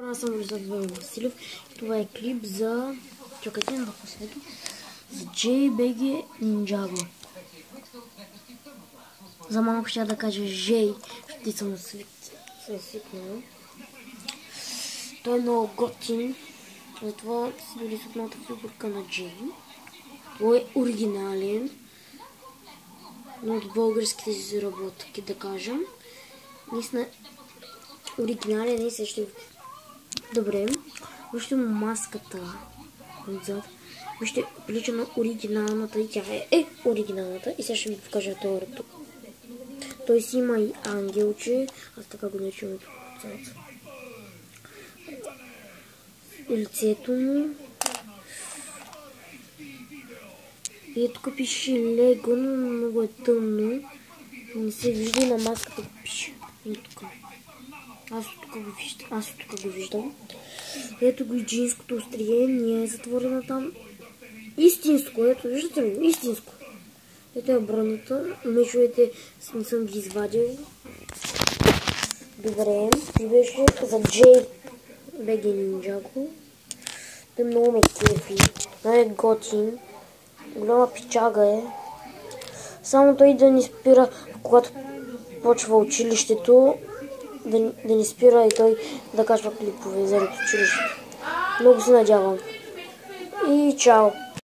Аз съм Владимир Василев. Това е клип за... Чакайте напоследък. За JBG Ninjago. За малко ще да кажа J, ще съм свикнала. Той е много готин. Затова си били с едната фигурка на J. Той е оригинален. Но от българските заработки, да кажем. Наистина оригинален и също. Добре. Вижте му маската отзад. Вижте, прилича на оригиналната и тя е оригиналната. И сега ще ви покажа теорията. Той си има и ангелче. Аз така го наричам и отзад. Лицето му. И тук пише Лего, но много е тъмно. Не се вижда и на маската го пише. И тук. Аз тук го виждам. Ето го и джинското острие, не е затворена там. Истинско, ето, виждате ли? Истинско. Ето е бронята. Мечовете не съм ги извадил. Добре, и беше за JBG Ninjago. Той много ме кефи. Той е готин. Голяма пичага е. Само той да ни спира, когато почва училището, да ни спира и той да качва клипове заради училището. Много се надявам. И чао!